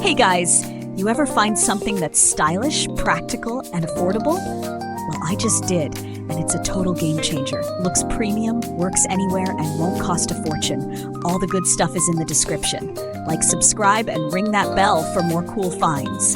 Hey guys, you ever find something that's stylish, practical, and affordable? Well, I just did, and it's a total game changer. Looks premium, works anywhere, and won't cost a fortune. All the good stuff is in the description. Like, subscribe, and ring that bell for more cool finds.